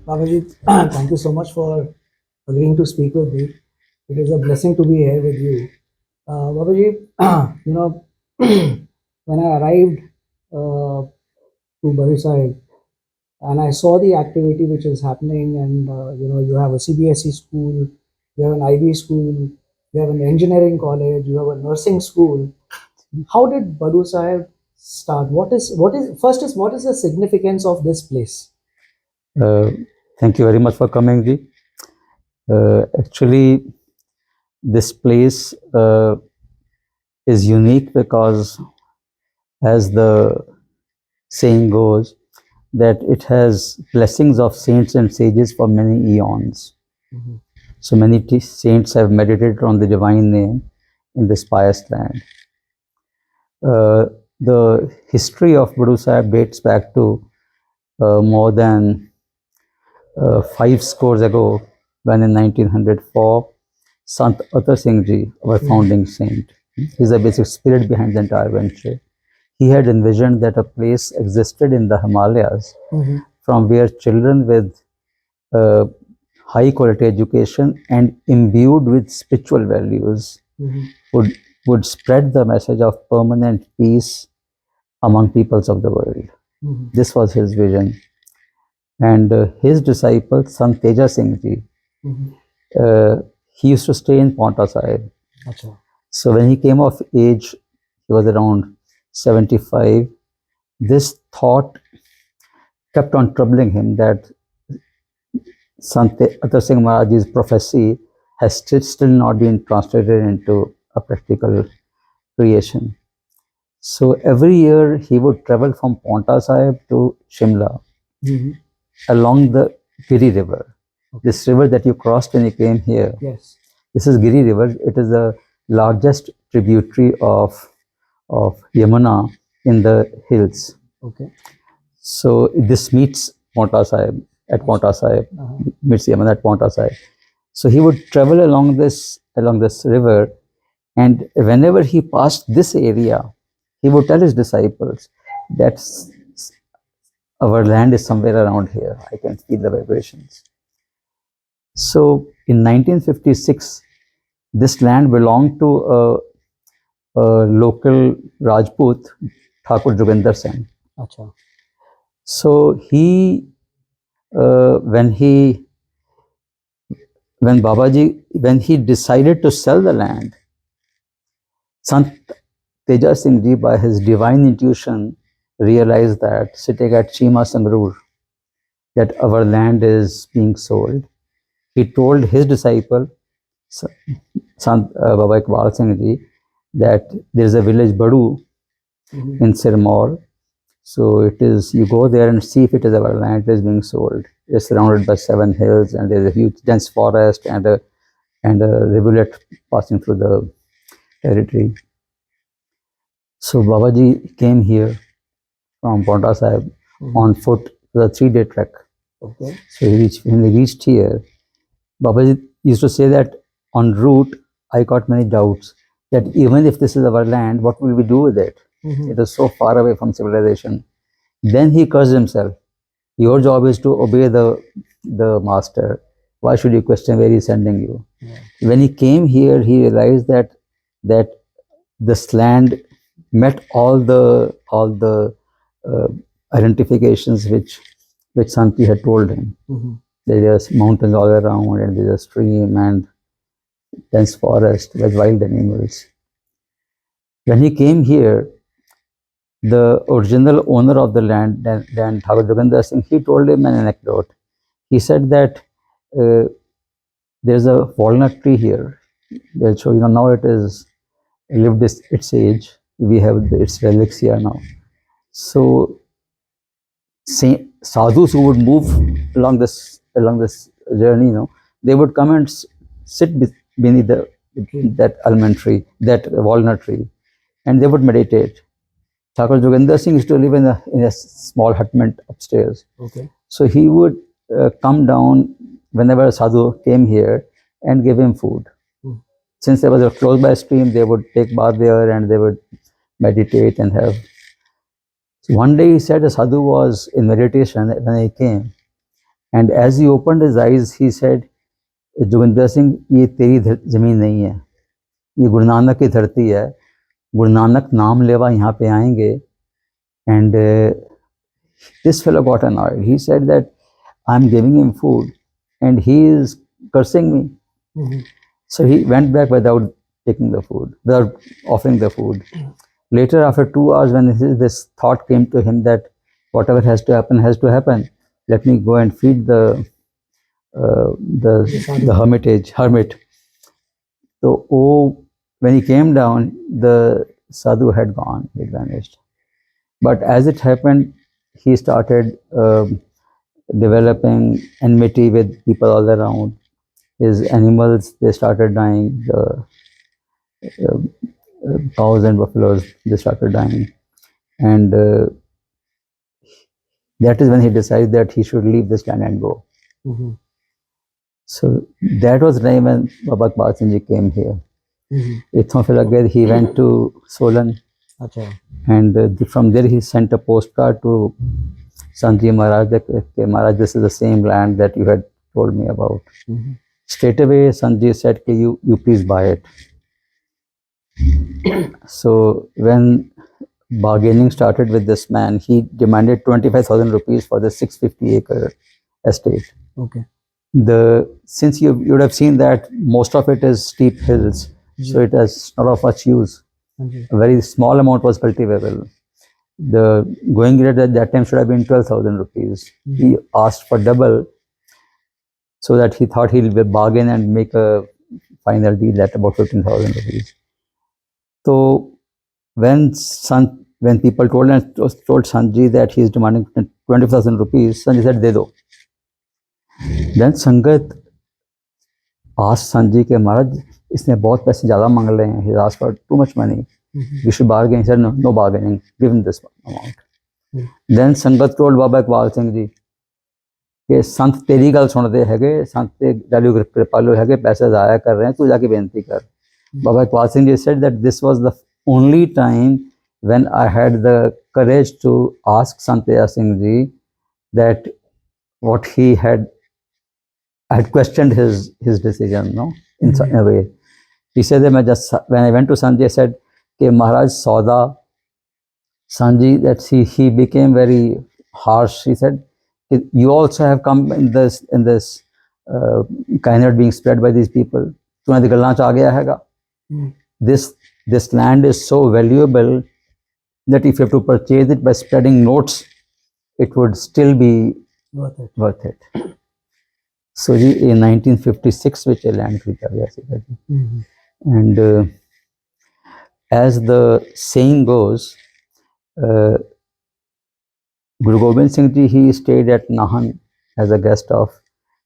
Babaji, thank you so much for agreeing to speak with me. It is a blessing to be here with you. Babaji, when I arrived to Baru Sahib and I saw the activity which is happening, and you have a CBSE school, you have an IB school, you have an engineering college, you have a nursing school. How did Baru Sahib start? What is the significance of this place? Uh, Thank you very much for coming, Ji. Actually, this place is unique because, as the saying goes, that it has blessings of saints and sages for many eons. Mhm. So many saints have meditated on the divine name in this pious land. The history of Baru Sahib dates back to more than 5 scores ago, when in 1904, Sant Iqbal Singh Ji, our founding saint, he's the basic spirit behind the entire venture. He had envisioned that a place existed in the Himalayas Mhm. from where children with high quality education and imbued with spiritual values Mhm. would spread the message of permanent peace among peoples of the world. Mhm. This was his vision. And his disciple, Sant Teja Singh Ji, Mhm. he used to stay in Paonta Sahib. Acha. So when he came of age, he was around 75. This thought kept on troubling him that Sant Iqbal Singh Maharaj's prophecy has still not been translated into a practical creation. So every year he would travel from Paonta Sahib to Shimla Mhm. along the Giri River. Okay. This river that you crossed when you came here, Yes. this is Giri River. It is the largest tributary of Yamuna in the hills. Okay. So this meets Paonta Sahib at Paonta Sahib, meets Yamuna at Paonta Sahib. So he would travel along this river, and whenever he passed this area, he would tell his disciples that our land is somewhere around here. I can feel the vibrations. So in 1956, this land belonged to a local Rajput, Thakur Joginder Singh. Acha. So when he decided to sell the land, Sant Teja Singh Ji, by his divine intuition, realized that sitting at Chima Sangrur, that our land is being sold. He told his disciple, Sant Baba Iqbal Singh Ji, that there is a village Baru in Sirmaur. So it is, you go there and see if it is our land, it is being sold. It's surrounded by 7 hills, and there's a huge dense forest and a rivulet passing through the territory. So Babaji came here from Paonta Sahib on foot for a 3-day trek. Okay. So when he reached here, Babaji used to say that en route, I got many doubts that even if this is our land, what will we do with it? It is so far away from civilization. Then he cursed himself. Your job is to obey the master. Why should you question where he's sending you? Yeah. When he came here, he realized that this land met all the identifications which Santi had told him. There's mountains all around, and there's a stream and dense forest with wild animals. When he came here, the original owner of the land, then Thakur Joginder Singh, he told him an anecdote. He said that there's a walnut tree here. They'll show, now it is lived its age. We have its relics here now. So sadhus who would move along this journey, they would come and sit beneath that almond tree, that walnut tree, and they would meditate. Thakur Joginder Singh used to live in a small hutment upstairs. Okay. So he would come down whenever a sadhu came here and give him food. Since there was a close by stream, they would take bath there and they would meditate and have. So one day he said a sadhu was in meditation when he came, And as he opened his eyes, he said, Joginder Singh, ये तेरी जमीन नहीं है, ये गुरु नानक की धरती है, गुरु नानक नाम लेवा यहाँ पे आएंगे. And this fellow got annoyed. He said that I'm giving him food and he is cursing me. Mhm. So he went back without taking the food, without offering the food. Later, after 2 hours, when this thought came to him that whatever has to happen has to happen, let me go and feed the hermit. So when he came down, the sadhu had gone, he vanished. But as it happened, he started developing enmity with people all around. His animals, they started dying. Cows and buffaloes, they started dying. And that is when he decided that he should leave this land and go. Mhm. So that was the time when Baba Iqbal Singh Ji came here. Ethos he went to Solan. Acha. And from there he sent a postcard to Sant Ji Maharaj that, okay, Maharaj, this is the same land that you had told me about. Straight away, Sant Ji said, okay, you please buy it. So when bargaining started with this man, he demanded 25,000 rupees for the 650-acre estate. Okay. Since you would have seen that most of it is steep hills, so it has not of much use. A very small amount was cultivable. The going rate at that time should have been 12,000 rupees. He asked for double, so that he thought he'll bargain and make a final deal at about 15,000 rupees. So when people told Sanji that he is demanding 20,000 rupees, Sanji said, "De do." Then Sangat asked Sanji, "Ke Maharaj, इसने बहुत पैसे ज़्यादा मांग रहे हैं. He asked for too much money. We should bargain." He said, "No bargaining. Give him this amount." Then Sangat told Baba Iqbal Singh Ji, कि संत तेरी गल सुनते है, संत डालू कृपालु है, पैसे ज़ाया कर रहे हैं, तू जाके बेनती कर. Baba Iqbal Singh Ji said that this was the only time when I had the courage to ask Sant Iqbal Singh Ji that what he had, I had questioned his decision, no, in a way. He said that when I went to Sanji, I said, "Ke Maharaj Sauda." Sanji, that he became very harsh. He said, "You also have come in this kindness being spread by these people. तुम्हारी गल्लां च आ गया हैगा. This land is so valuable that if you have to purchase it by spreading notes, it would still be worth it." So in 1956, which a land खरीदा गया सीधा जी. And as the saying goes, Guru Gobind Singh Ji, he stayed at Nahan as a guest of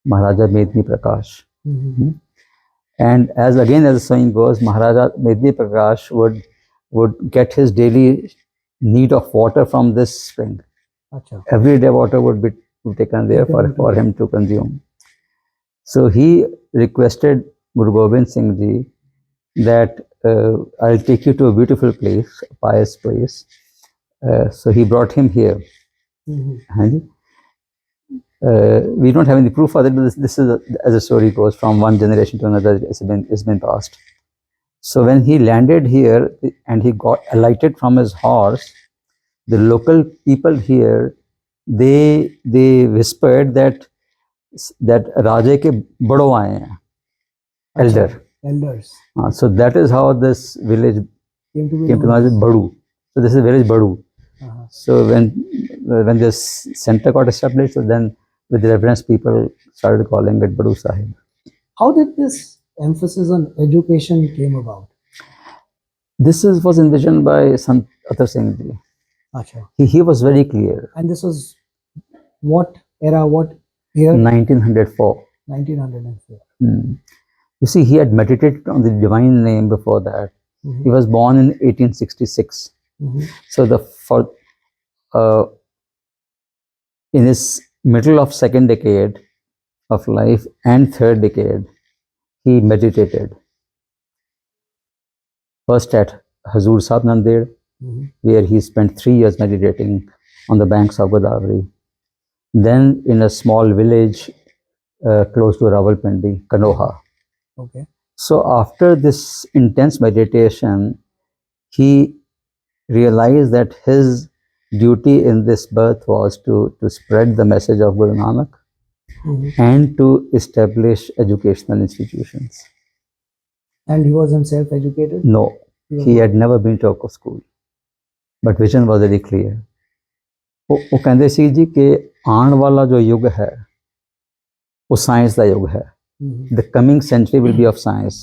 Maharaja Medni Prakash. And as the saying goes, Maharaja Medni Prakash would get his daily need of water from this spring. Achha. Every day water would be taken there for him to consume. So he requested Guru Gobind Singh Ji that I'll take you to a beautiful place, a pious place. So he brought him here. We don't have any proof of it, but this is, as the story goes, from one generation to another, it's been passed. So when he landed here and he got alighted from his horse, the local people here, they whispered that Raja ke bado aaye hain, elder. Elders. So that is how this village came to know as Baru. So this is village Baru. So when this center got established, so then with reverence people started calling it Baru Sahib. How did this emphasis on education came about? This was envisioned by Sant Iqbal Singh Ji. Achha. He was very clear. And this was what era, what year? 1904. 1904. You see, he had meditated on the divine name before that. He was born in 1866. So in his middle of second decade of life and third decade, he meditated. First at Hazur Sahib Nandir, where he spent 3 years meditating on the banks of Godavari. then in a small village close to Rawalpindi, Kanoha. Okay. So after this intense meditation, he realized that his duty in this birth was to spread the message of Guru Nanak and to establish educational institutions. And he was himself educated? No, he had never been to a school, but vision was very clear. ਉਹ ਕਹਿੰਦੇ ਸੀ ਜੀ ਕਿ ਆਉਣ ਵਾਲਾ ਜੋ ਯੁੱਗ ਹੈ ਉਹ ਸਾਇੰਸ ਦਾ ਯੁੱਗ ਹੈ. The coming century will be of science,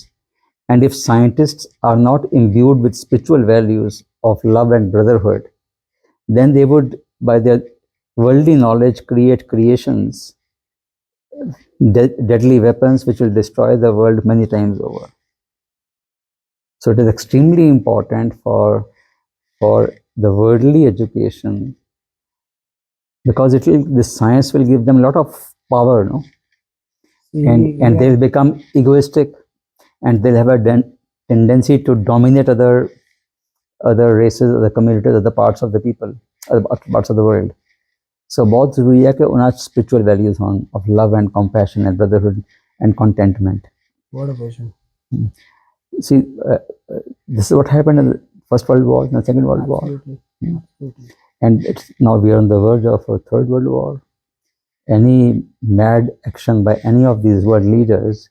and if scientists are not imbued with spiritual values of love and brotherhood, then they would, by their worldly knowledge, create creations, deadly weapons which will destroy the world many times over. So it is extremely important for the worldly education, because this science will give them a lot of power, no? And they'll become egoistic, and they'll have a tendency to dominate other races, other communities, other parts of the people, other parts of the world. So बहुत जरूरी है कि उन्हें spiritual values हों of love and compassion and brotherhood and contentment. What a vision. See, this is what happened in the First World War and the Second World War. Absolutely. And now we are on the verge of a Third World War. Any mad action by any of these world leaders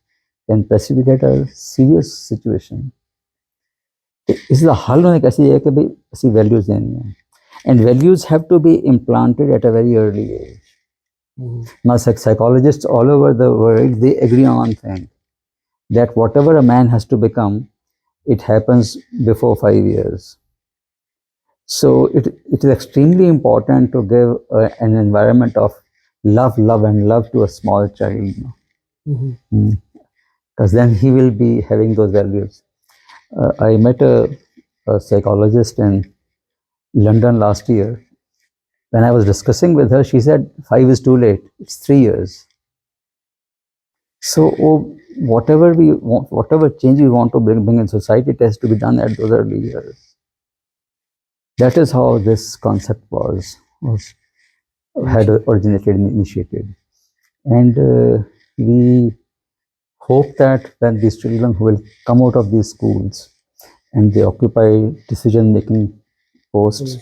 can precipitate a serious situation. इसका हल होने कैसे है कि भाई ऐसी values देनी है, and values have to be implanted at a very early age. Now psychologists all over the world, they agree on one thing, that whatever a man has to become, it happens before 5 years. So it is extremely important to give an environment of love to a small child, because then he will be having those values. I met a psychologist in London last year. When I was discussing with her, she said 5 is too late, it's 3 years. So whatever we want, whatever change we want to bring in society, it has to be done at those early years. That is how this concept had originated and initiated. And we hope that when these children who will come out of these schools and they occupy decision-making posts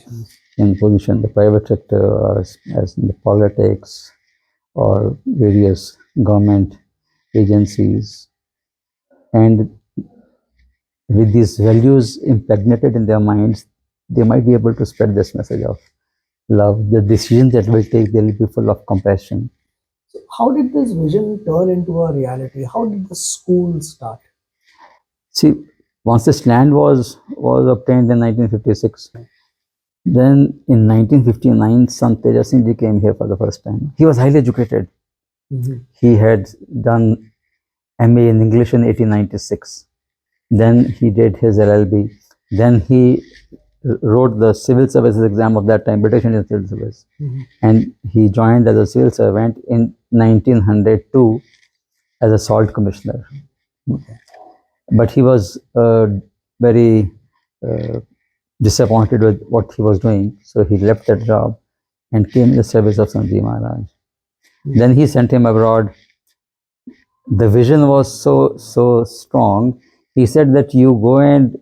in position, the private sector, as in the politics or various government agencies, and with these values impregnated in their minds, they might be able to spread this message of love. The decisions that will take, they will be full of compassion. So how did this vision turn into a reality? How did the school start? See, once this land was obtained in 1956, then in 1959, Sant Iqbal Singh Ji came here for the first time. He was highly educated. He had done MA in English in 1896. Then he did his LLB. Then he wrote the civil services exam of that time, British Indian Civil Service. And he joined as a civil servant in 1902 as a salt commissioner. But he was very disappointed with what he was doing, so he left that job and came in the service of Sant Ji Maharaj. Then he sent him abroad. The vision was so strong. He said that you go and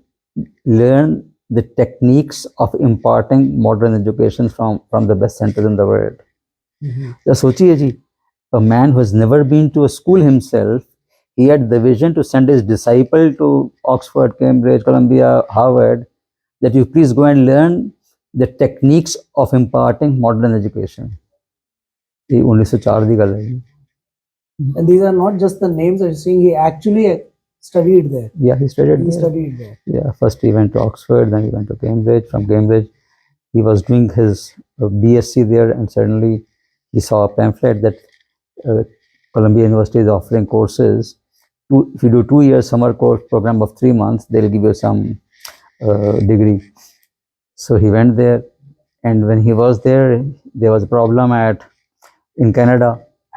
learn the techniques of imparting modern education from the best centers in the world. So sochiye ji, a man who has never been to a school himself, he had the vision to send his disciple to Oxford, Cambridge, Columbia, Harvard, that you please go and learn the techniques of imparting modern education. ये 1904 ਦੀ ਗੱਲ ਹੈ ਜੀ. And these are not just the names that you're saying, he actually studied there. Yeah, he studied there. Yeah, first he went to Oxford, then he went to Cambridge. From Cambridge, he was doing his BSc there, and suddenly he saw a pamphlet that Columbia University is offering courses. If you do 2 years summer course program of 3 months, they'll give you some degree. So he went there, and when he was there, there was a problem in Canada.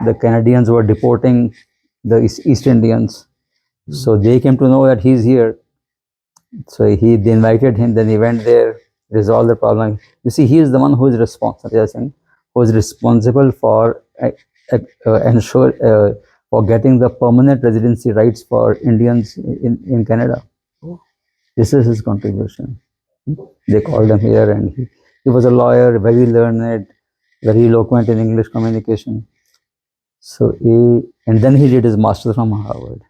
The Canadians were deporting the East Indians. So they came to know that he's here. So they invited him, then he went there, resolved the problem. You see, he is the one who is responsible, was responsible for for getting the permanent residency rights for Indians in Canada. Oh. This is his contribution. They called him here, and he was a lawyer, very learned, very eloquent in English communication. So and then he did his master's from Harvard,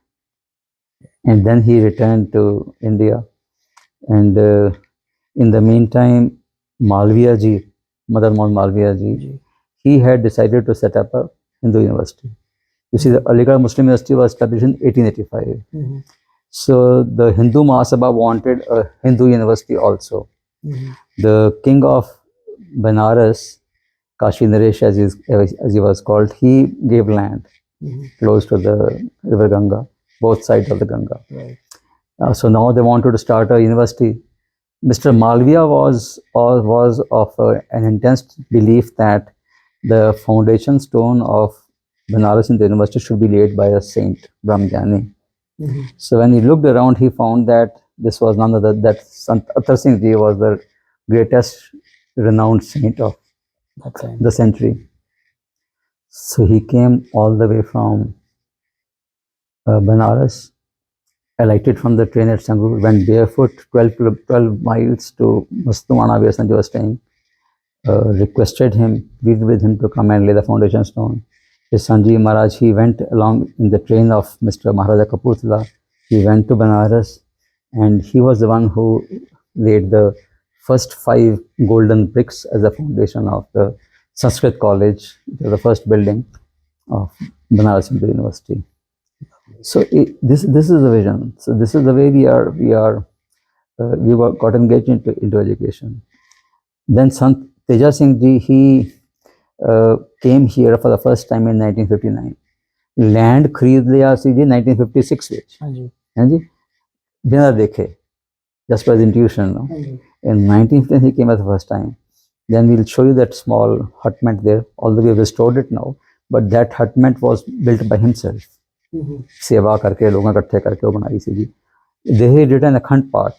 and then he returned to India, and in the meantime, Malviya ji, Mother Malviya ji, he had decided to set up a Hindu university. You see, the Aligarh Muslim University was established in 1885. Mm-hmm. So the Hindu Mahasabha wanted a Hindu university also. Mm-hmm. The king of Banaras, Kashi Naresh as he was called, he gave land close to the river Ganga, both sides of the Ganga. Right. So now they wanted to start a university. Mr. Malviya was of an intense belief that the foundation stone of Banaras in the university should be laid by a saint, Brahmjani. So when he looked around, he found that this was none other that Sant Iqbal Singh Ji was the greatest renowned saint of the century. So he came all the way from Banaras, alighted from the train at Sangrur, went barefoot 12 miles to Mastumana where Sanjay was staying, requested him, pleaded with him to come and lay the foundation stone. His Sanji Maharaj, he went along in the train of Mr. Maharaja Kapurthala. He went to Banaras, and he was the one who laid the first 5 golden bricks as the foundation of the Sanskrit College, the first building of Banaras Hindu University. So this is the vision. So this is the way we got engaged into education. Then Sant Teja Singh Ji, he came here for the first time in 1959. Land खरीद लिया सी जी 1956 ਵਿੱਚ हैं जी बिना देखे, just by the intuition. No? In 1915 he came for the first time. Then we'll show you that small hutment there, although we have restored it now, but that hutment was built by himself. सेवा करके लोगों इकट्ठे करके वो बनाई सी जी. They did an akhand part,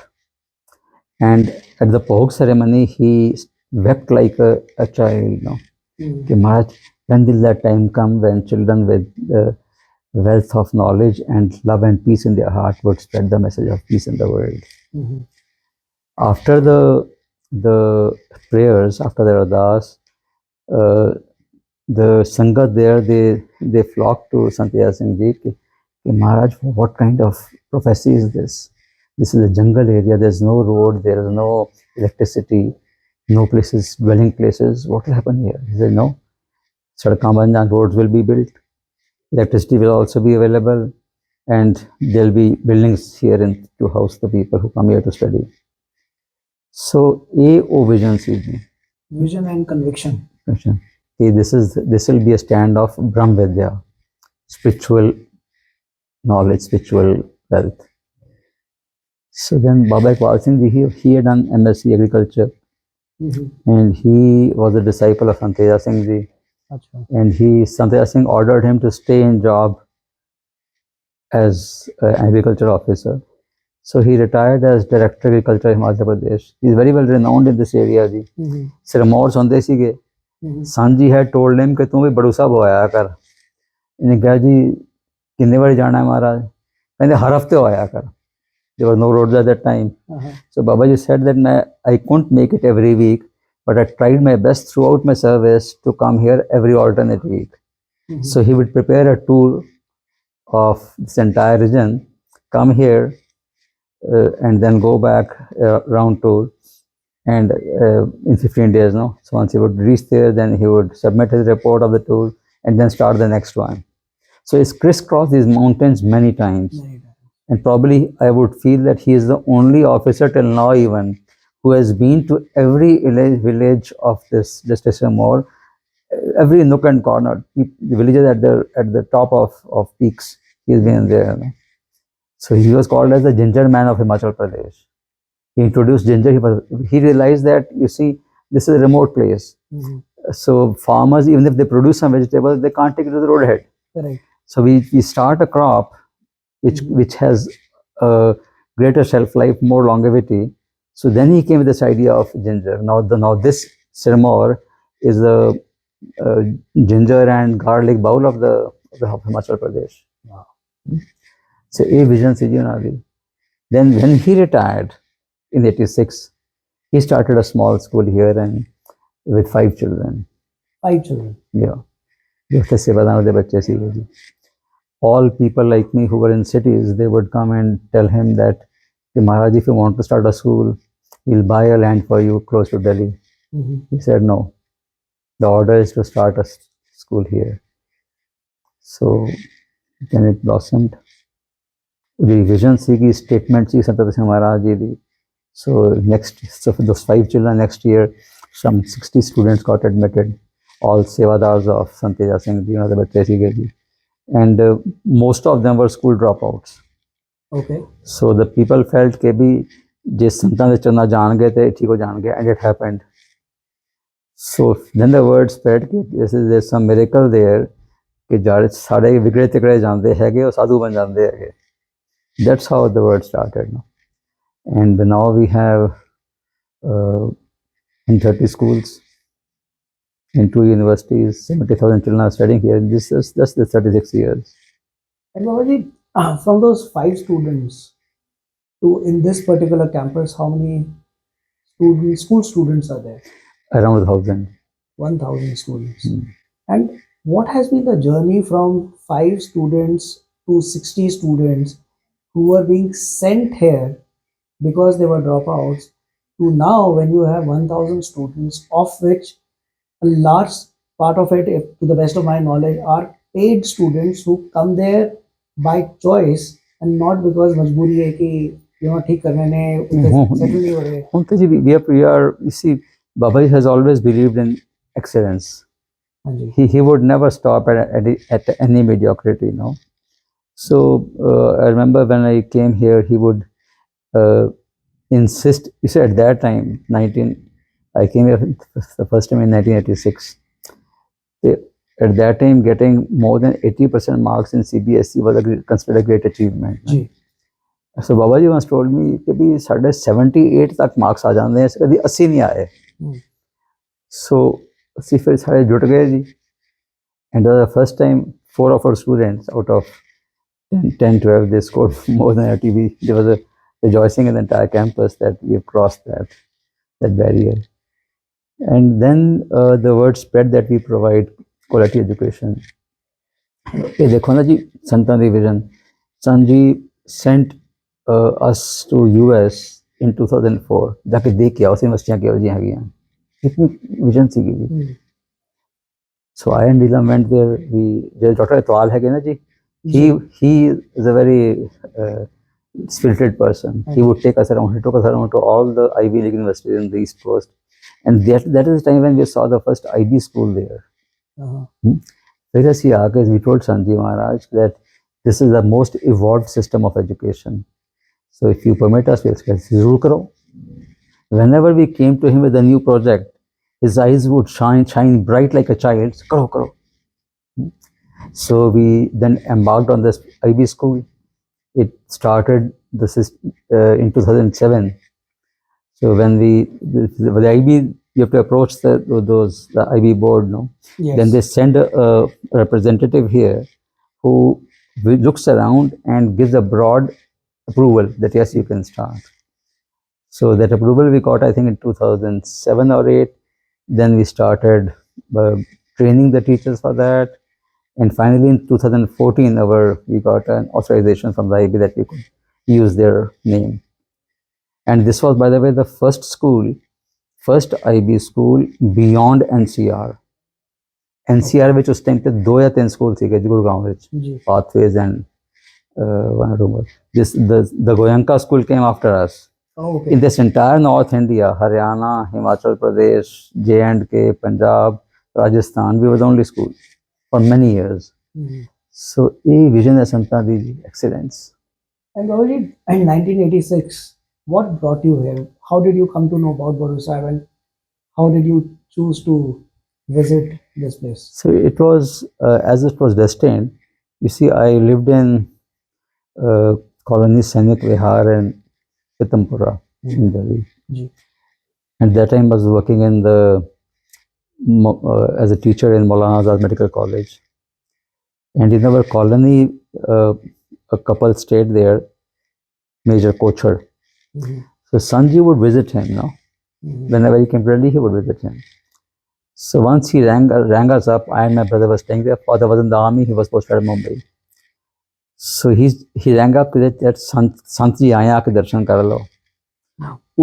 and at the Pohog ceremony he wept like a child. No? कि Maharaj, when will that time come when children with the wealth of knowledge and love and peace in their heart would spread the message of peace in the world? After the prayers, after the ardas, the Sangat there, they flocked to Sant Iqbal Singh Ji. Ki, Maharaj, what kind of prophecy is this? This is a jungle area. There's no road. There is no electricity. No places, dwelling places. What will happen here? He said, no. Sadkan and roads will be built. Electricity will also be available. And there'll be buildings here to house the people who come here to study. So, vision, CG. Vision and conviction. This will be a stand of Brahm Vidya, spiritual knowledge, spiritual wealth. So then Baba Iqbal Singh Ji, he had done MSc Agriculture. And he was a disciple of Sant Iqbal Singh Ji. And Sant Iqbal Singh ordered him to stay in job as an agriculture officer. So he retired as Director Agriculture in Himachal Pradesh. He is very well renowned in this area. Sirmor Sonde sige. Sanji had told him कि तुम भी बड़ू साहब होया कर. इन्हें कहा जी कितने बार जाना है महाराज? कहते हर हफ्ते होया कर. There were no roads at that time. So Babaji said that I couldn't make it every week, but I tried my best throughout my service to come here every alternate week. So he would prepare a tour of this entire region, come here, and then go back round tour, and in 15 days. No? So once he would reach there, then he would submit his report of the tour, and then start the next one. So he's crisscrossed these mountains many times. And probably I would feel that he is the only officer till now even who has been to every village of this district or every nook and corner, the villages at the top of peaks. He has been there. So he was called as the ginger man of Himachal Pradesh. He introduced ginger. He realized that, you see, this is a remote place. So farmers, even if they produce some vegetables, they can't take it to the roadhead. Correct. So we start a crop which has a greater shelf life, more longevity. So then he came with this idea of ginger. Now this sirmor is the ginger and garlic bowl of the Himachal Pradesh. Wow. So a vision ਸੀ ਜੀ ਉਹਨਾਂ ਦੀ. Then when he retired in 86, he started a small school here and with 5 children. 5 children. Yeah. जो थे सेवादार ਦੇ ਬੱਚੇ ਸੀਗੇ ਜੀ. All people like me who were in cities, they would come and tell him that, Maharaj, if you want to start a school, we'll buy a land for you close to Delhi. He said, no, the order is to start a school here. So then it blossomed. The vision की statement थी संत सिंह महाराज जी दी. So for those 5 children, next year, some 60 students got admitted. All sevadars of Sant Iqbal Singh Ji, the बच्चे सीगे जी. And most of them were school dropouts. Okay. So the people felt कि भी जिस संतां दे चरना जान गए थे ठीक हो जान गए, and it happened. So then the word spread कि there's some miracle there कि जारे सारे विगड़े तिकड़े जानते हैगे और साधु बन जानते हैगे. That's how the word started. And now we have in 30 schools, in 2 universities, 70,000 children are studying here. This is just the 36 years. And Babaji, from those 5 students to in this particular campus, how many school students are there? Around 1,000. 1,000 students. And what has been the journey from 5 students to 60 students who were being sent here because they were dropouts to now when you have 1,000 students, of which a large part of it, to the best of my knowledge, are paid students who come there by choice and not because majboori hai ki ठीक करने ने settle नहीं हो रहे. We are, you see, Babaji has always believed in excellence. He would never stop at any mediocrity, So I remember when I came here, he would insist. You see, at that time, I came here the first time in 1986. At that time, getting more than 80% marks in CBSE was considered a great achievement. So Babaji once told me कि भी 78 तक marks आ जाते हैं, कभी 80 नहीं आए. So ਅਸੀਂ फिर सारे जुट गए जी. And the first time 4 of our students out of 10, 12, they scored more than 80. There was a rejoicing in the entire campus that we have crossed that barrier. And then the word spread that we provide quality education. ये देखो ना जी, संतां दी vision. Sant ji sent us to US in 2004. जाके देख के आओ यूनिवर्सिटियां क्या जी हैं इतनी विजन सी जी. So I and Neelam went there. Dr. Ethos है ना जी. He is a very spirited person. He would take us around. He took us around to all the Ivy League universities in the East Coast, and that is the time when we saw the first IB school there. We told Sant Ji Maharaj that this is the most evolved system of education. So if you permit us, we'll karo. Whenever we came to him with a new project, his eyes would shine bright like a child's. Karo. So we then embarked on this IB school. It started in 2007. So when the IB, you have to approach the IB board, Yes. Then they send a representative here who looks around and gives a broad approval that yes, you can start. So that approval we got, I think, in 2007 or 8. Then we started training the teachers for that. And finally, in 2014, we got an authorization from the IB that we could use their name. And this was, by the way, the first IB school beyond NCR. NCR, which was time 2 या 3 schools थे गुड़गांव में, Pathways and one or two more. The Goyanka school came after us. Oh, okay. In this entire North India, Haryana, Himachal Pradesh, J&K, Punjab, Rajasthan, we were the only school for many years. So, a vision is excellence. And Babaji, in 1986, what brought you here? How did you come to know about Baru Sahib and how did you choose to visit this place? So it was, as it was destined. You see, I lived in colony Sainik Vihar and Pitampura in Delhi. And that time I was working in the as a teacher in Maulana Azad Medical College. And in our colony, a couple stayed there, Major Kochar. Mhm. So Sanji would visit him, no? Mhm. Whenever he came to Delhi, he would visit him. So once he rang us up, I and my brother were staying there. Father was in the army, he was posted at Mumbai. So he rang up that Sant ji आए आके दर्शन कर लो.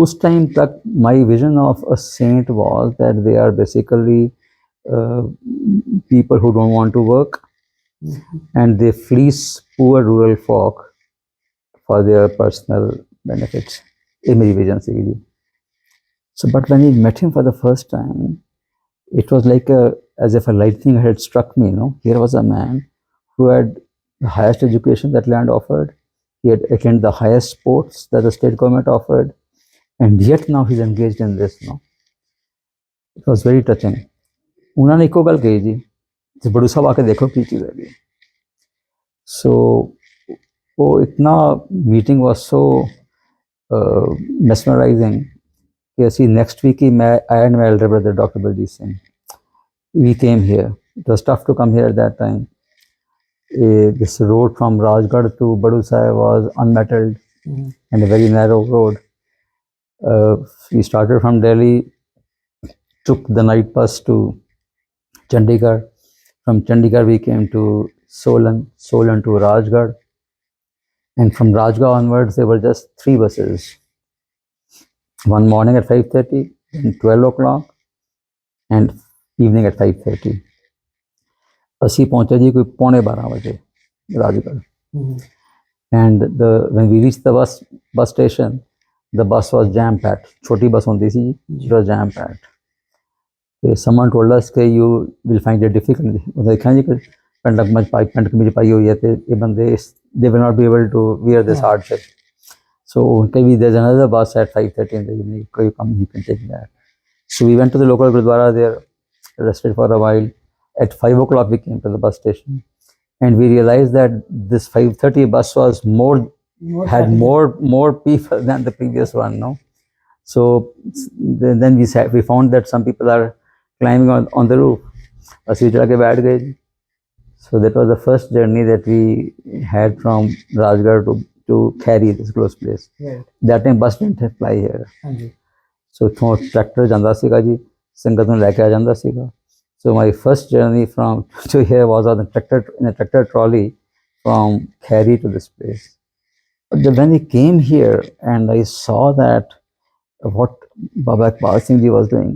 उस time तक my vision of a saint was that they are basically people who don't want to work, and they fleece poor rural folk for their personal benefits. ये मेरी vision थी जी. So, but when we met him for the first time, it was like as if a lightning had struck me. Here was a man who had the highest education that land offered. He had attained the highest sports that the state government offered, and yet now he's engaged in this. It was very touching. उन्होंने एको गल कही जी, बड़ू साहब आके देखो की चीज़ है. So वो इतना meeting was so mesmerizing कि ਅਸੀਂ next week I and my elder brother Dr Davinder Singh, we came here. It was tough to come here at that time. This road from Rajgarh to Baru Sahib was unmetalled and a very narrow road. We started from Delhi, took the night bus to Chandigarh. From Chandigarh we came to Solan to Rajgarh, and from Rajgarh onwards there were just 3 buses. One morning at 5:30, then 12 o'clock, and evening at 5:30. ਅਸੀਂ ਪਹੁੰਚੇ ਜੀ ਕੋਈ 11:45 ਵਜੇ ਰਾਜਗੜ੍ਹ. And when we reached the bus station, the bus was jam packed. ਛੋਟੀ ਬੱਸ ਹੁੰਦੀ ਸੀ ਜੀ, it was jam packed. Someone told us that you will find it difficult. ਉਹ ਦੇਖਿਆ ਜੀ ਪੈਂਟ ਕਮੀਜ਼ ਪਾਈ ਹੋਈ ਹੈ ਤੇ ਇਹ ਬੰਦੇ they will not be able to wear this hardship. So there's another bus at 5:30 in the evening. You can take that. So we went to the local Gurdwara there, rested for a while. At 5 o'clock we came to the bus station, and we realized that this 5:30 bus was had more people than the previous one. So then we found that some people are climbing on the roof. So that was the first journey that we had from Rajgarh to Kheri, this close place. That time bus didn't fly here. So tractor janda siga ji, sangat nu leke aa janda siga. So my first journey to here was in a tractor trolley from Kheri to this place. But when we came here and I saw that what Baba Iqbal Singh Ji was doing,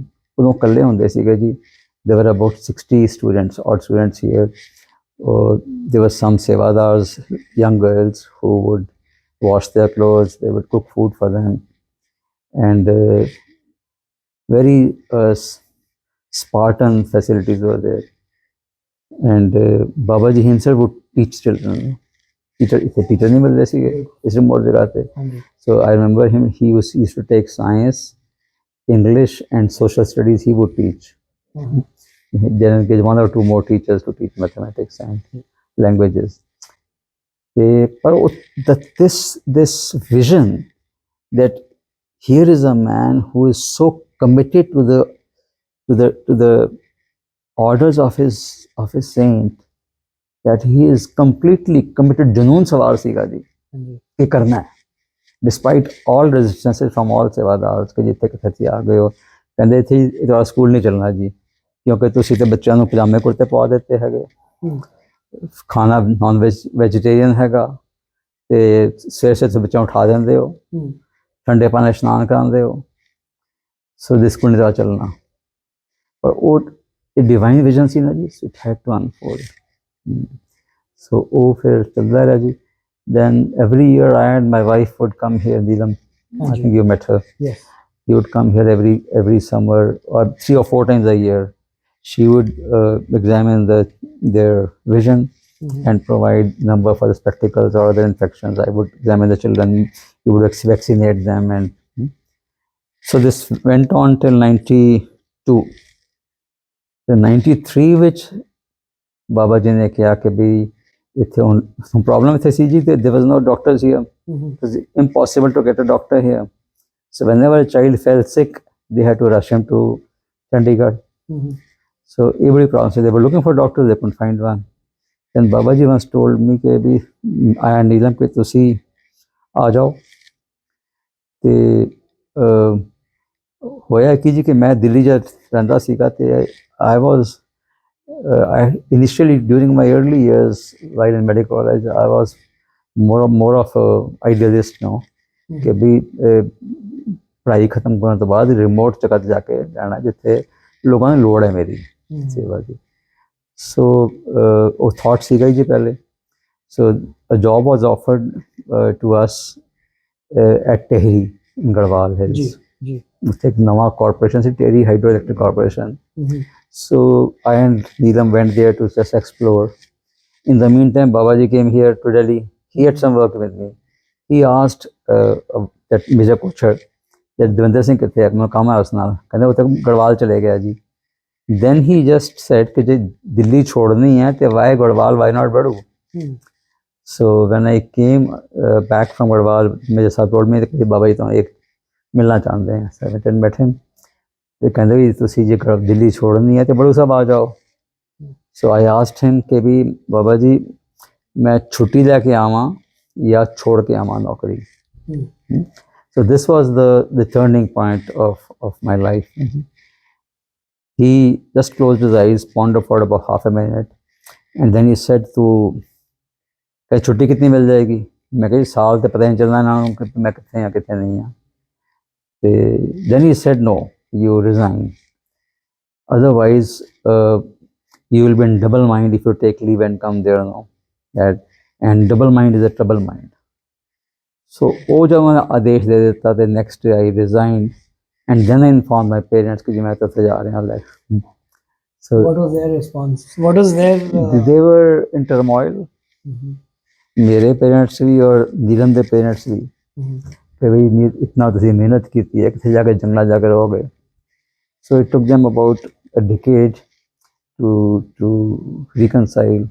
there were about 60 students, odd students here. There were some sevadars, young girls who would wash their clothes, they would cook food for them, and very Spartan facilities were there. And Babaji himself would teach children. Teacher नहीं मिल रहे थे इस remote जगह पे. So I remember him. He used to take science, English, and social studies. He would teach. Then engage 1 or 2 more teachers to teach mathematics and languages. But this vision that here is a man who is so committed to the orders of his saint that he is completely committed. जुनून सवार सीगा जी ये करना है, despite all resistances from all sevadars कि जितने कथी आ गए हो कहते थे इधर स्कूल नहीं चलना जी क्योंकि तुसी ते बच्चों ਨੂੰ ਪਜਾਮੇ ਕੁੜਤੇ ਪਾ ਦਿੱਤੇ ਹੈਗੇ, ਖਾਣਾ ਨॉन ਵੈਜੀਟੇਰੀਅਨ ਹੈਗਾ ਤੇ ਸਵੇਰੇ ਬੱਚਿਆਂ ਉਠਾ ਦਿੰਦੇ ਹੋ, ਠੰਡੇ ਪਾਣੀ ਇਸ਼ਨਾਨ ਕਰਾਉਂਦੇ ਹੋ, ਸੋ ਦਿਸ ਸਕੂਲ ਨਹੀਂ ਚੱਲਣਾ. ਪਰ ਉਹ डिवाइन विजन सी ना जी, it had to unfold. So फिर चलता रहा जी. Then every year I and my wife would come here. Neelam, I think you met her. Yes. He would come here every summer or 3 or 4 times a year. She would examine their vision and provide number for the spectacles or other infections. I would examine the children. We would vaccinate them, and so this went on till 92. The 93 which Baba Ji ne kiya कि भी इतने problem इतने सी जी there was no doctors here. It was impossible to get a doctor here. So whenever a child fell sick, they had to rush him to Chandigarh. So every problem, so they were looking for doctors, they couldn't find one. Then Babaji once told me कि अभी आया नीलम पे तुसी आ जाओ ते होया कि जी कि मैं दिल्ली जब रहंदा सीगा ते I was initially during my early years while in medical college I was more of a idealist now कि भी पढ़ाई खत्म करने तो बाद रिमोट जगह ते जाके रहना जिथे लोगों ने लोड़ है मेरी सेवा की सो वो थॉट सीगा ही जी पहले सो a job was offered to us at Tehri in Garhwal Hills. उससे एक नवा कॉर्पोरेशन से Tehri hydro electric corporation so I and Neelam went there to just explore. In the meantime Babaji came here to Delhi. He had some work with me. He asked that Major Kochar that Davinder Singh किथे है मैं काम है उस नाल कहते वो तक गढ़वाल चले गया जी. Then he just said कि जे दिल्ली छोड़नी है तो why Garhwal why not Baru. So when I came back from Garhwal, मेरे साथ told me कि बाबा जी तो एक मिलना चाहते हैं. So I went and met him. ते कहते भी तुसी जे दिल्ली छोड़नी है तो बड़ू साहब आ जाओ. So I asked him कि भी बाबा जी मैं छुट्टी लेके आवां या छोड़ के आवां नौकरी. So this was the turning point of my life. He just closed his eyes, pondered for about half a minute, and then he said to कहीं छुट्टी कितनी मिल जाएगी. मैं कही साल तो पता नहीं चलना ना कि मैं कितने हैं कितने नहीं हैं. Then he said no, you resign, otherwise you will be in double mind if you take leave and come there now. And double mind is a trouble mind. So वो जब मैंने आदेश दे देता तो next day I resigned and then I informed my parents कि जी मैं तो जा रहे हैं. So what was their response? What was their they were in turmoil. मेरे पेरेंट्स भी और नीलम के पेरेंट्स भी कि भाई इतना तुसी मेहनत की है कितने जाके जंगला जाकर रहोगे. So it took them about a decade to reconcile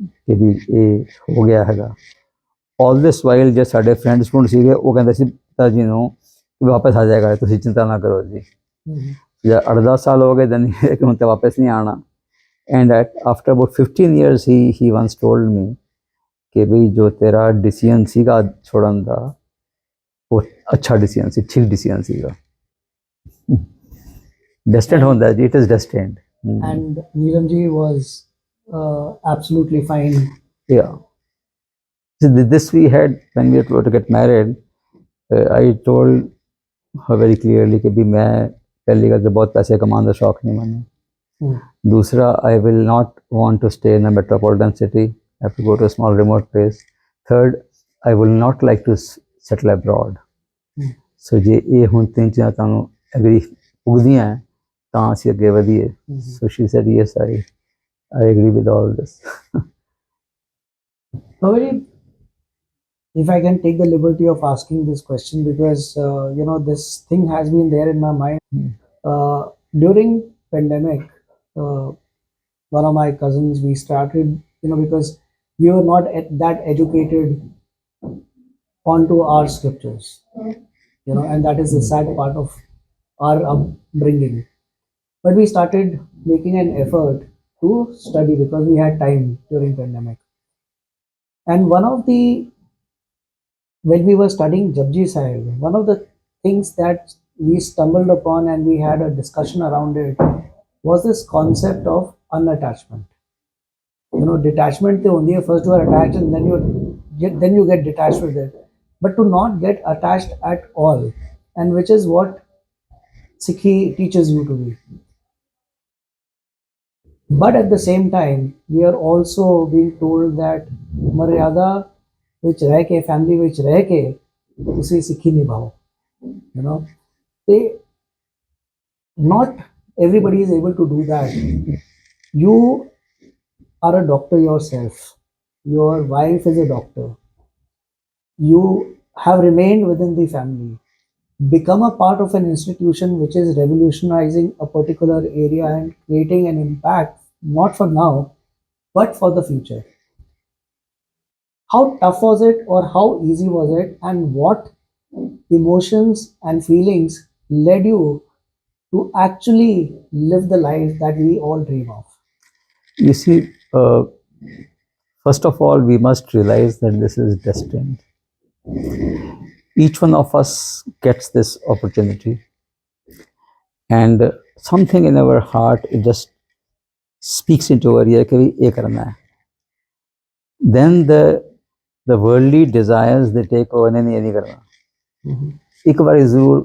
कि भी ये हो गया हैगा. ऑल दिस वाइल जो साढ़े फ्रेंड्स फ्रूंड सीगे वो कहते सी पिता जी ਨੂੰ कि वापस आ जाएगा तुसी चिंता ना करो जी. या 8-10 साल हो गए then कि ਹੁਣ ਤੇ वापस नहीं आना. And after about 15 years he once told me कि भाई जो तेरा डिसीजन सीगा छोड़न दा वो अच्छा डिसीजन सी ठीक डिसीजन सीगा. Destined होता है जी, it is destined. And Neelam ji was absolutely fine. Yeah. So this we had when we were about to get married. I told her very clearly कि भी मैं पहली गल तो बहुत पैसे कमाने का शौक नहीं मैंने. दूसरा I will not want to stay in a metropolitan city. I have to go to a small remote place. Third, I will not like to settle abroad. So जे ये ਹੁਣ तीन चीज़ां तानू agree उगदियां हैं ਤਾਂ ਅਸੀਂ ਅੱਗੇ ਵਧੀਏ. So she said yes, I agree with all this. Probably, if I can take the liberty of asking this question because this thing has been there in my mind during pandemic. One of my cousins, we started, because we were not that educated onto our scriptures, and that is the sad part of our upbringing. But we started making an effort to study because we had time during pandemic. And when we were studying Japji Sahib, one of the things that we stumbled upon and we had a discussion around it was this concept of unattachment. Detachment, only first you are attached and then you get detached with it. But to not get attached at all, and which is what Sikhi teaches you to be. But at the same time, we are also being told that Maryada which रह के family which रह के उसे Sikhi निभाओ. Not everybody is able to do that. You are a doctor yourself. Your wife is a doctor. You have remained within the family. Become a part of an institution which is revolutionizing a particular area and creating an impact, not for now, but for the future. How tough was it, or how easy was it, and what emotions and feelings led you to actually live the life that we all dream of? You see, first of all, we must realize that this is destined. Each one of us gets this opportunity, and something in our heart, it just speaks into our ear कि ये करना है. Then the worldly desires, they take over. नहीं, ये नहीं करना. एक बार जरूर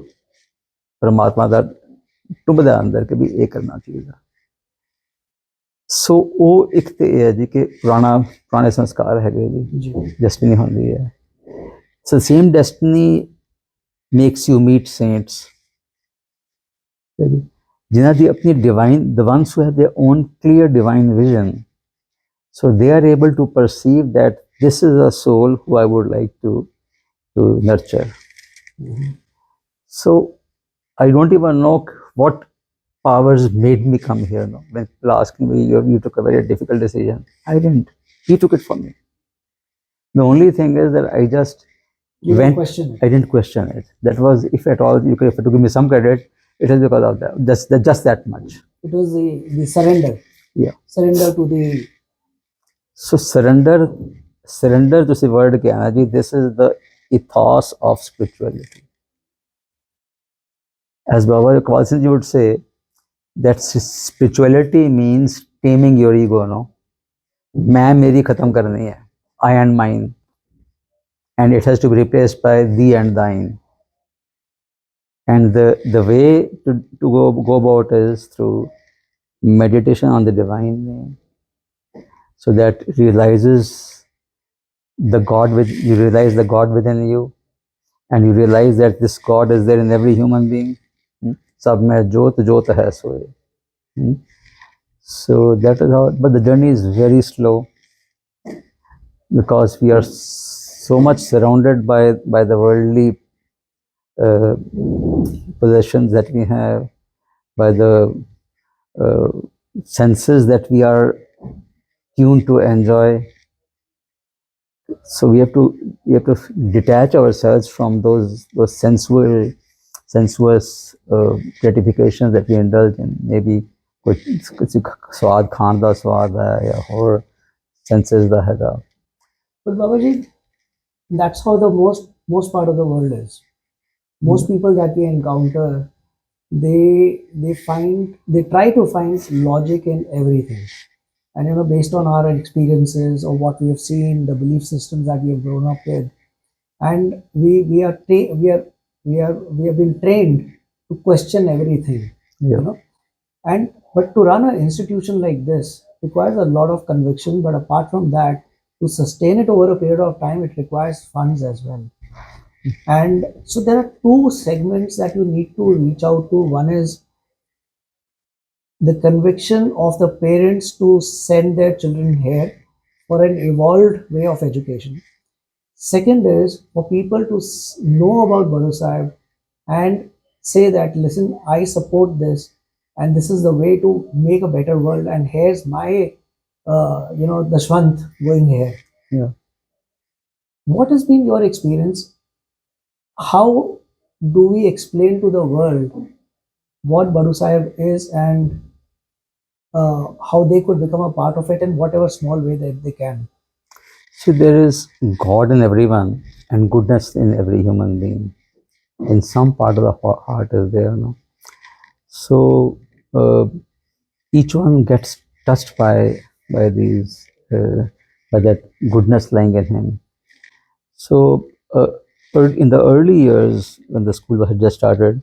परमात्मा ਦਾ ਟੁੰਬਦਾ ਅੰਦਰ ਕਿ ਵੀ ਇਹ ਕਰਨਾ ਚਾਹੀਦਾ. ਸੋ ਉਹ ਇੱਕ ਤੇ ਇਹ ਹੈ ਜੀ ਕਿ ਪੁਰਾਣੇ ਸੰਸਕਾਰ ਹੈਗੇ ਜੀ, ਡੈਸਟੀਨੀ ਹੁੰਦੀ ਹੈ. So same destiny makes you meat saints, ਜਿਨ੍ਹਾਂ ਦੀ ਆਪਣੀ divine, the ones who have their own clear divine vision. So they are able to perceive that this is a soul who I would like to nurture. So I don't even know what powers made me come here. No? When people ask me, you took a very difficult decision. I didn't. He took it for me. The only thing is that I just didn't question it. I didn't question it. That was, if at all, you could, if to give me some credit, it is because of that. Just that much. It was the surrender. Yeah. Surrender to the. So surrender to the word ke energy. This is the ethos of spirituality. As Baba Akal Singh Ji would say, that spirituality means taming your ego. No, मैं मेरी खत्म करनी है. I and mine, and it has to be replaced by thee and thine. And the way to go about is through meditation on the divine name, so that realizes the God you realize the God within you, and you realize that this God is there in every human being. सब में जोत है सोए. So that is how. But the journey is very slow, because we are so much surrounded by the worldly possessions that we have, by the senses that we are tuned to enjoy. So we have to detach ourselves from those sensuous gratifications that we indulge in. Maybe कुछ स्वाद खान दा स्वाद है या और senses दा हैगा. But Babaji, that's how the most part of the world is. Most people that we encounter, they try to find logic in everything, and based on our experiences or what we have seen, the belief systems that we have grown up with, and we have been trained to question everything. Yeah. But to run an institution like this requires a lot of conviction. But apart from that, to sustain it over a period of time, it requires funds as well. And so there are two segments that you need to reach out to. One is the conviction of the parents to send their children here for an evolved way of education. Second is for people to know about Baru Sahib and say that, listen, I support this, and this is the way to make a better world, and here's my Dashwant going here. Yeah. What has been your experience? How do we explain to the world what Baru Sahib is, and how they could become a part of it in whatever small way that they can? See, there is God in everyone and goodness in every human being. In some part of the heart is there. No? So each one gets touched by these by that goodness lying in him. So in the early years when the school had just started,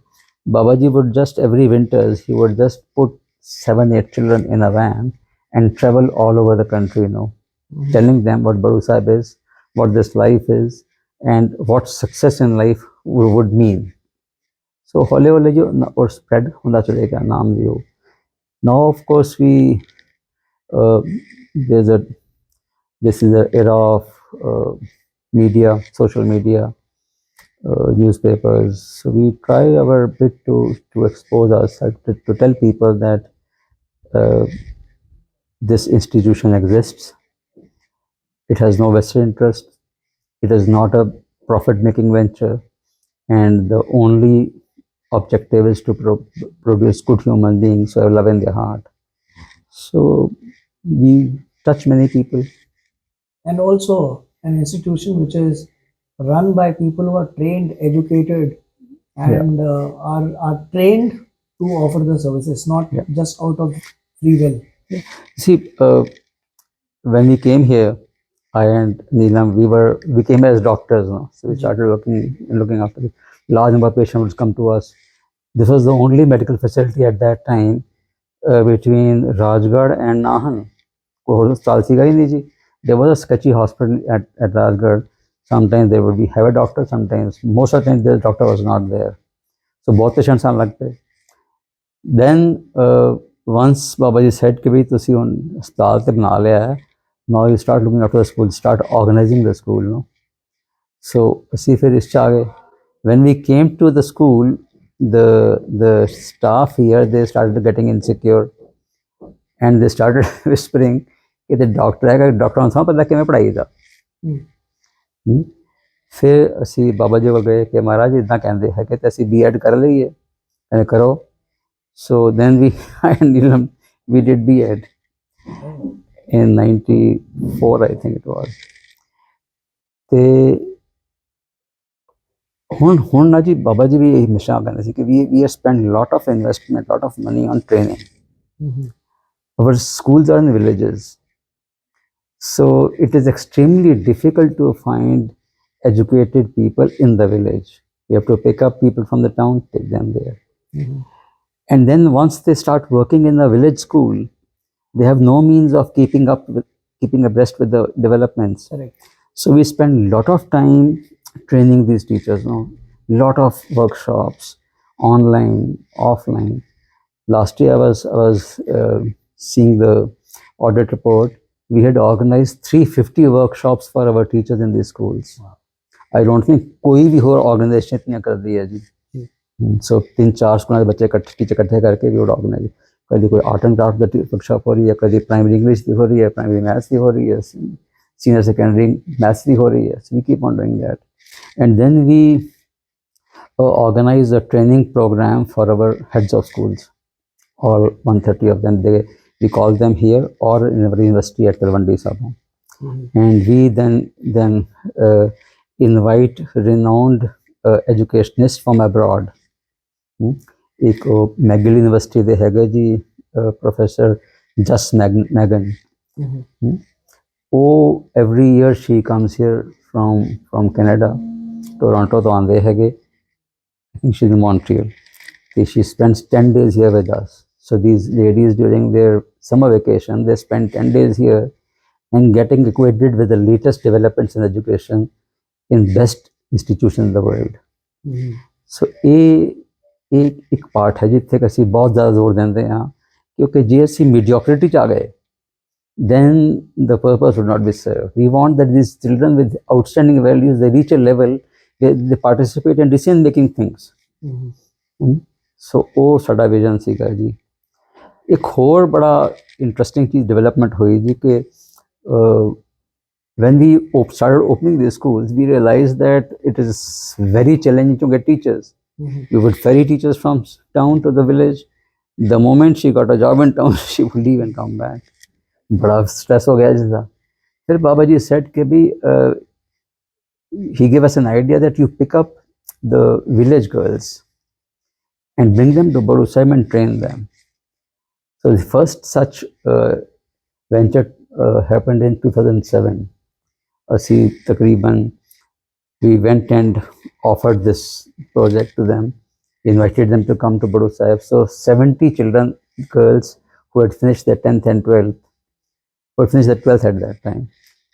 Babaji would just every winters he would just put 7-8 children in a van and travel all over the country, telling them what Baru Sahib is, what this life is, and what success in life would mean. So hole or spread hunda chalega naam diyo. Now of course we this is an era of media, social media, newspapers. So we try our bit to expose ourselves, to tell people that this institution exists. It has no vested interest. It is not a profit-making venture, and the only objective is to produce good human beings who have love in their heart. So we touch many people. And also an institution which is run by people who are trained, educated, and are trained to offer the services, not just out of free will. See, when we came here, I and Neelam, we came as doctors, no? So we started looking after the large number of patients would come to us. This was the only medical facility at that time between Rajgarh and Nahan. There was a sketchy hospital at Rajgarh. Sometimes there would be have a doctor, sometimes most of the time the doctor was not there. So both patients are like that. Then once Baba Ji said कि भाई तुसी हुन अस्पताल ते बना लिया है, now you start looking after the school, start organizing the school, no? So ਅਸੀਂ ਫਿਰ ਇਸ 'ਚ ਆ ਗਏ. When we came to the school, the staff here, they started getting insecure and they started whispering कि the doctor है, doctor ਨੂੰ ਸਾਨੂੰ ਪਤਾ ਕਿਵੇਂ ਪੜ੍ਹਾਈ ਦਾ. ਫਿਰ ਅਸੀਂ ਬਾਬਾ ਜੀ ਕੋਲ ਗਏ ਕਿ ਮਹਾਰਾਜ ਇਦਾਂ ਕਹਿੰਦੇ ਹੈ ਕਿ ਅਸੀਂ B.Ed ਕਰ ਲਈਏ, ਕਹਿੰਦੇ ਕਰੋ. So then we we did B.Ed in 94, I think it was. ਤੇ ਹੁਣ ਨਾ ਜੀ ਬਾਬਾ ਜੀ ਵੀ ਇਹ ਹਮੇਸ਼ਾ ਕਹਿੰਦੇ ਸੀ ਕਿ we have spent lot of investment, lot of money on training. Our schools are in villages, so it is extremely difficult to find educated people in the village. You have to pick up people from the town, take them there. And then once they start working in a village school, they have no means of keeping abreast with the developments. Correct. So we spend a lot of time training these teachers, no? Lot of workshops, online, offline. Last year I was seeing the audit report. We had organized 350 workshops for our teachers in these schools. Wow. I don't think कोई भी और organization इतना कर दी है जी. So 3-4 स्कूलों के बच्चे teacher इकट्ठे करके भी ऑर्गेनाइज, कभी कोई आर्ट एंड क्राफ्ट की वर्कशॉप हो रही है, कभी प्राइमरी इंग्लिश की हो रही है, प्राइमरी मैथ्स की हो रही है, सीनियर सेकेंडरी मैथ्स की हो रही है. So we keep on doing that. And then we organize a training program for our heads of schools, all 130 of them. We call them here or in our university at Talwandi Sabha. And we then invite renowned educationists from abroad. एक McGill university ਦੇ ਹੈਗਾ ਜੀ professor ਜਸ Megan. ਉਹ every year she comes here from Canada, Toronto ਤੋਂ ਆਉਂਦੇ ਹੈਗੇ. I think she's in Montreal. She spends 10 days here with us. So these ladies during their summer vacation, they spend 10 days here and getting acquainted with the latest developments in education in best institutions in the world. So एक part है जिथे ਅਸੀਂ बहुत ज़्यादा जोर देंगे हाँ, क्योंकि जे ਅਸੀਂ mediocrity च आ गए, then the purpose would not be served. We want that these children with outstanding values, they reach a level where they participate in decision making things. So ਉਹ ਸਾਡਾ ਵਿਜ਼ਨ ਸੀਗਾ ਜੀ. ਇੱਕ ਹੋਰ ਬੜਾ ਇੰਟਰਸਟਿੰਗ ਚੀਜ਼ ਡਿਵੈਲਪਮੈਂਟ ਹੋਈ ਜੀ ਕਿ when we started opening these schools, we realized that it is very challenging to get teachers. We would ferry teachers from town to the village. The moment she got a job in town, she would leave and come back. बड़ा stress हो गया जिसका. फिर बाबा जी said कि भी he gave us an idea that you pick up the village girls and bring them to Baru Sahib and train them. So the first such venture happened in 2007. ਅਸੀਂ ਤਕਰੀਬਨ we went and offered this project to them, invited them to come to Baru Sahib. So 70 children, girls who had finished their 10th and 12th, who had finished their 12th at that time,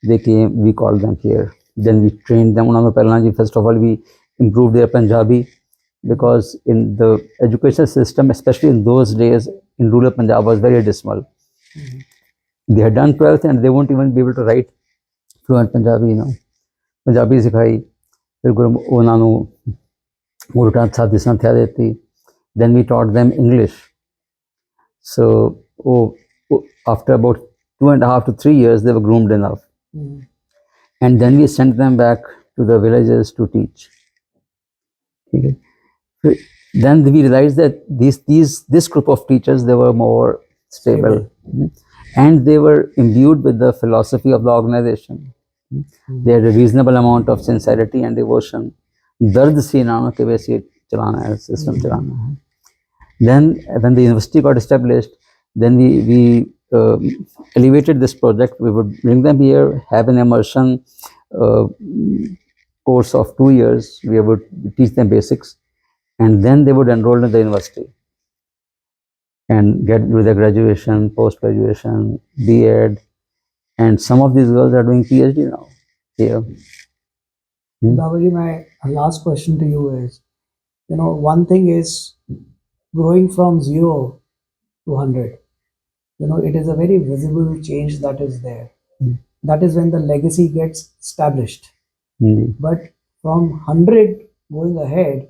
they came, we called them here. Then we trained them. First of all, we improved their Punjabi, because in the education system, especially in those days, in rural Punjab was very dismal. They had done 12th and they won't even be able to write fluent Punjabi, you know. Punjabi ਸਿਖਾਈ, ਫਿਰ ਉਹਨਾਂ ਨੂੰ ਉਲਟਾ ਸਾਦੀ ਸੰਥਿਆ ਦਿੱਤੀ. Then we taught them English. So after about 2.5 to 3 years, they were groomed enough. And then we sent them back to the villages to teach. Okay. Then we realized that this group of teachers, they were more stable. And they were imbued with the philosophy of the organization. They had a reasonable amount of sincerity and devotion. दर्द से नानों के वैसे चलाना है, system चलाना है. Then when the university got established, then we elevated this project. We would bring them here, have an immersion course of 2 years. We would teach them basics, and then they would enroll in the university and get with their graduation, post-graduation, B.Ed, and some of these girls are doing PhD now here. Babaji, my last question to you is, one thing is growing from 0 to 100. It is a very visible change that is there. That is when the legacy gets established. But from 100 going ahead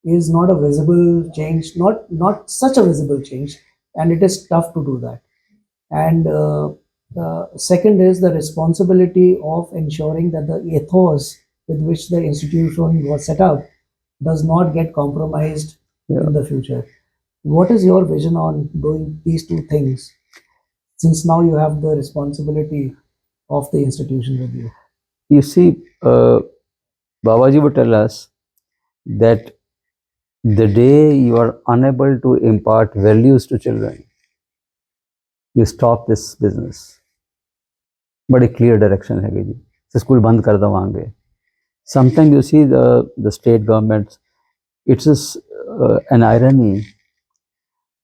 is not a visible change, not such a visible change, and it is tough to do that. And second is the responsibility of ensuring that the ethos with which the institution was set up does not get compromised in the future. What is your vision on doing these two things, since now you have the responsibility of the institution with you? You see, Babaji would tell us that the day you are unable to impart values to children, you stop this business. But a clear direction है जी, school बंद कर दवांगे. Sometimes you see the state governments, it's an irony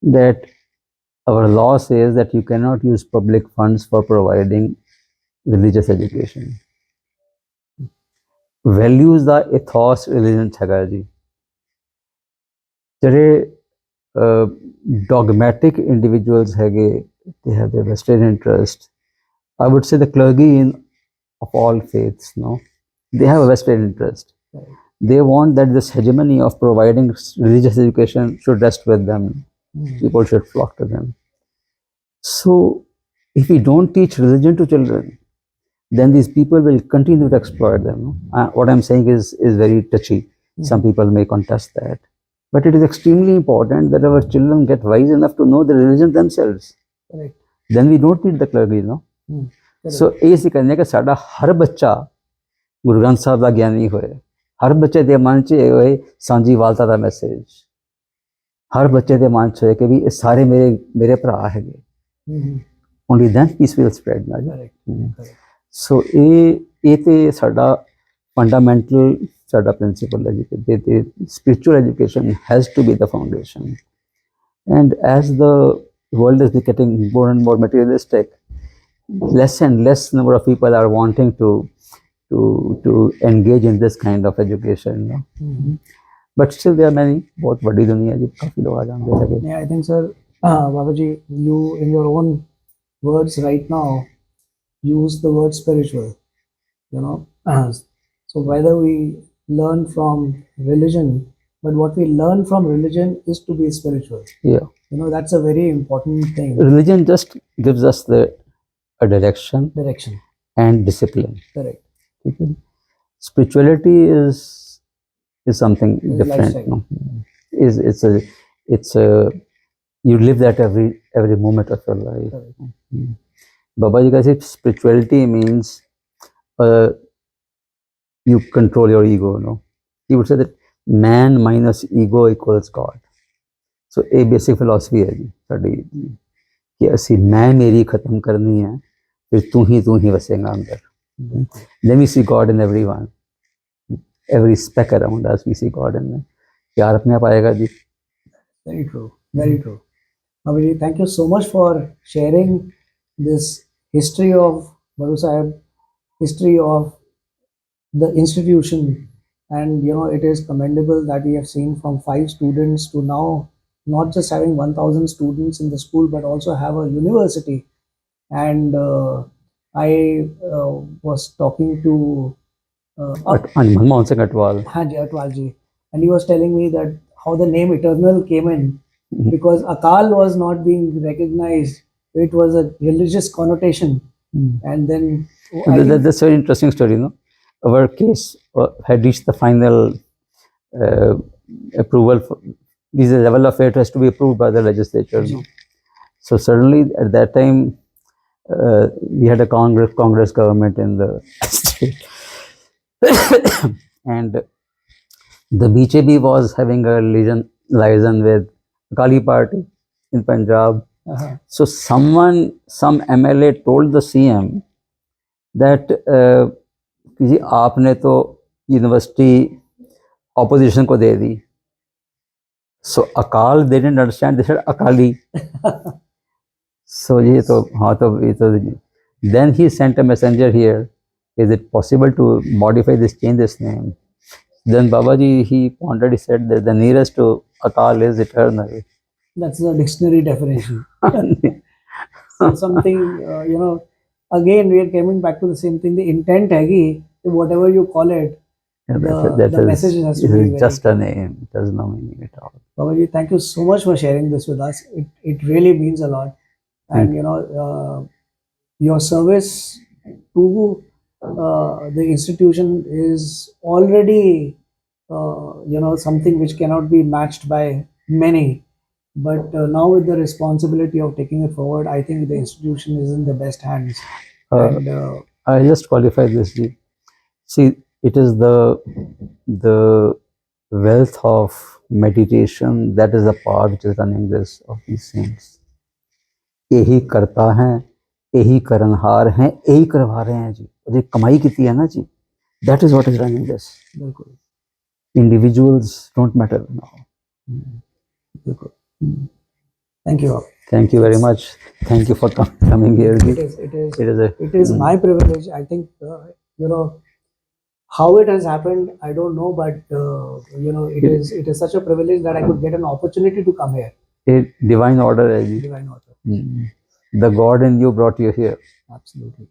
that our law says that you cannot use public funds for providing religious education. Values the ethos religion छगा जी. जरे dogmatic individuals हैगे, they have their vested interest. I would say the clergy of all faiths, no, they have a vested interest. They want that this hegemony of providing religious education should rest with them. People should flock to them. So, if we don't teach religion to children, then these people will continue to exploit them. What I'm saying is very touchy. Some people may contest that. But it is extremely important that our children get wise enough to know the religion themselves. Correct. Then we don't need the clergy, no? So, ਇਹ कहने का साडा हर बच्चा गुरु ग्रंथ साहब का ज्ञानी होए, हर बच्चे के मन च होए सांझी वालता का मैसेज, हर बच्चे के मन च होए कि भी ये सारे मेरे भरा है. Only then peace will spread. So, ये ते साडा fundamental साडा principle है कि spiritual education has to be the foundation. And as the world is getting more and more materialistic, less and less number of people are wanting to engage in this kind of education. But still there are many, बहुत बड़ी दुनिया है, काफी लोग आ जाते हैं. Yeah, I think, sir, Babaji, you in your own words right now use the word spiritual. So whether we learn from religion, but what we learn from religion is to be spiritual. Yeah. That's a very important thing. Religion just gives us a direction and discipline. Correct. Spirituality is something different. No? It's a you live that every moment of your life. Babaji ka said spirituality means you control your ego. No, he would say that man minus ego equals God. So a basic philosophy है जी साड़ी कि ऐसी मैं मेरी खत्म करनी है, फिर तू ही वसेगा अंदर. Then we see God in everyone, every speck around us. We see God in them. प्यार अपने आप आएगा जी. Very true. Very true. Babaji, thank you so much for sharing this history of Baru Sahib, history of the institution, and it is commendable that we have seen from 5 students to now not just having 1,000 students in the school, but also have a university. And I was talking to Manmohan Singh Atwal. Atwalji, and he was telling me that how the name Eternal came in, because Akal was not being recognized. It was a religious connotation. And then that's a very interesting story. No, our case had reached the final approval. This level of it has to be approved by the legislature. Ji. So suddenly at that time, we had a Congress government in the state, and the BJP was having a liaison with Akali party in Punjab. So some MLA told the CM that कि जी आपने तो university opposition को दे दी. So Akal, they didn't understand, they said Akali. So ये तो हाँ तो ये तो then he sent a messenger here. Is it possible to modify this, change this name? Then Babaji, he pondered, he said that the nearest to Akal is eternal. That's the dictionary definition. So something, again, we are coming back to the same thing. The intent है कि whatever you call it, the message has to be just a name. It has no meaning at all. Babaji, thank you so much for sharing this with us. It really means a lot. And, your service to the institution is already, something which cannot be matched by many. But now with the responsibility of taking it forward, I think the institution is in the best hands. And I just qualify this. See, it is the wealth of meditation that is the part which is running this of these things. यही करता है, यही करनहार हैं, यही करवा रहे हैं जी. और ये कमाई कितनी है ना जी. That is what is running this. बिल्कुल. Individuals don't matter now. बिल्कुल. Thank you. Thank you very much. Thank you for coming here. It is my privilege. I think how it has happened, I don't know, but it is such a privilege that I could get an opportunity to come here. A divine order, Ji. Divine order. The God in you brought you here. Absolutely.